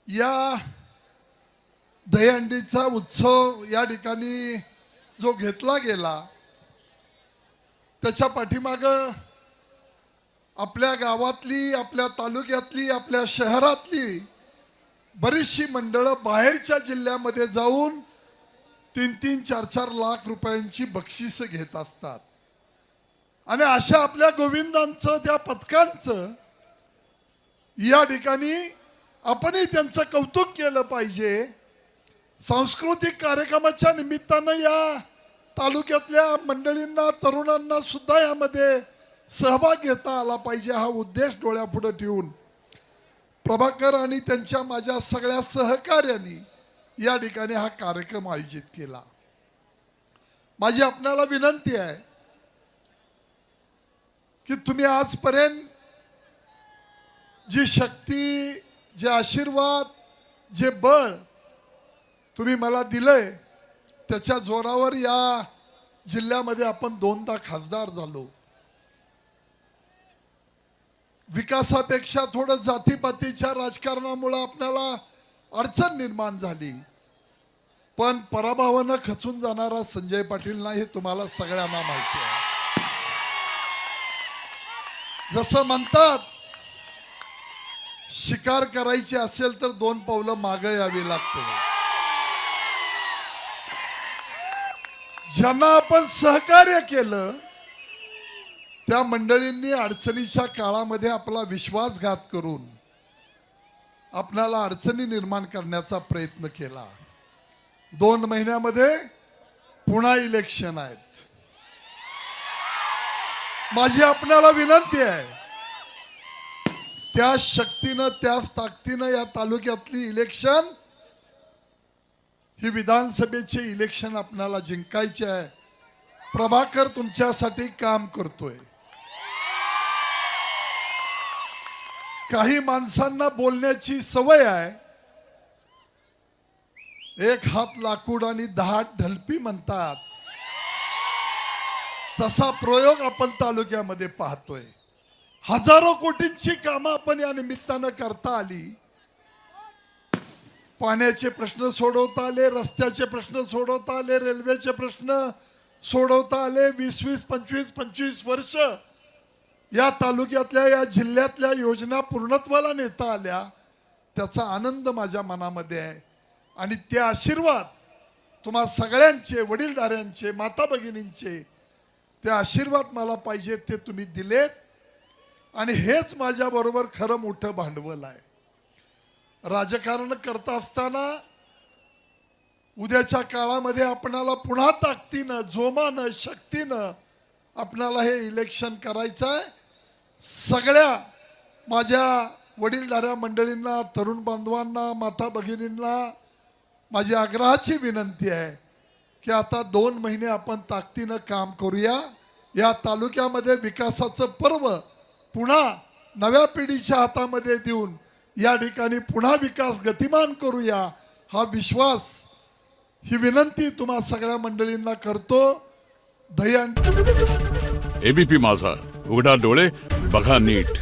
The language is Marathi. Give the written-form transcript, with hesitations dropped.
या दहीहंडीचा उत्सव या ठिकाणी जो घेतला गेला त्याच्या पाठीमागं आपल्या गावातली, आपल्या तालुक्यातली, आपल्या शहरातली बरीचशी मंडळं बाहेरच्या जिल्ह्यामध्ये जाऊन 3-3, 4-4 लाख रुपयांची बक्षिसं घेत असतात। आणि अशा आपल्या गोविंदांचं, त्या पथकांचं या ठिकाणी आपणही त्यांचं कौतुक केलं पाहिजे। सांस्कृतिक कार्यक्रमाच्या निमित्तानं या तालुक्यातल्या मंडळींना, तरुणांना सुद्धा यामध्ये सहभाग घेता आला पाहिजे, हा उद्देश डोळ्यापुढे ठेवून प्रभाकर आणि त्यांच्या माझ्या सगळ्या सहकार्यांनी या ठिकाणी हा कार्यक्रम आयोजित केला। माझी आपणाला विनंती आहे की तुम्ही आजपर्यंत जी शक्ती, जे आशीर्वाद, जे बळ तुम्ही मला दिलंय त्याच्या जोरावर या जिल्ह्यामध्ये आपण 2दा खासदार झालो। विकासापेक्षा थोडं जातीपातीच्या राजकारणामुळे आपल्याला अडचण निर्माण झाली, पण पराभवानं खचून जाणारा संजय पाटील नाही हे तुम्हाला सगळ्यांना माहिती आहे। जसं म्हणतात, शिकार करायची असेल तर 2 पावलं मागे यावी लागते। ज्यांना आपण सहकार्य केलं त्या मंडळींनी अडचणीच्या काळामध्ये आपला विश्वासघात करून आपल्याला अडचणी निर्माण करण्याचा प्रयत्न केला। 2 महिन्यामध्ये पुन्हा इलेक्शन आहेत। माझी आपल्याला विनंती आहे, त्या शक्तीनं, त्या ताकदीनं या तालुक्यातली इलेक्शन, ही विधानसभेचे इलेक्शन आपल्याला जिंकायचे आहे। प्रभाकर तुमच्यासाठी काम करतोय। काही माणसांना बोलण्याची सवय आहे, 1 हात लाकूड आणि 10 ढलपी म्हणतात, तसा प्रयोग आपण तालुक्यामध्ये पाहतोय। हजारो कोटींची कामं आपण या निमित्तानं करता आली। पाण्याचे प्रश्न सोडवता आले, रस्त्याचे प्रश्न सोडवता आले, रेल्वेचे प्रश्न सोडवता आले। 20-20, 25-25 वर्ष या तालुक्यातल्या, या जिल्ह्यातल्या योजना पूर्णत्वाला नेता आल्या, त्याचा आनंद माझ्या मनामध्ये आहे। आणि ते आशीर्वाद तुम्हा सगळ्यांचे, वडीलधाऱ्यांचे, माता भगिनींचे ते आशीर्वाद मला पाहिजे ते तुम्ही दिलेत, आणि हेच माझ्याबरोबर खरं मोठं भांडवल आहे। राजकारण करत असताना उद्याच्या काळामध्ये आपणाला पुन्हा ताकदीनं, जोमानं, शक्तीनं आपणाला हे इलेक्शन करायचं आहे। सगळ्या माझ्या वडीलधाऱ्या मंडळींना, तरुण बांधवांना, माता भगिनींना माझी आग्रहाची विनंती आहे की आता 2 महिने आपण ताकदीनं काम करूया। या तालुक्यामध्ये विकासाचं पर्व पुन्हा नव्या पिढीच्या हातामध्ये देऊन या ठिकाणी पुन्हा विकास गतिमान करूया, हा विश्वास, ही विनंती तुम्हा सगळ्या मंडळींना करतो। दहीहंडी। एबीपी माझा, उघडा डोळे बघा नीट।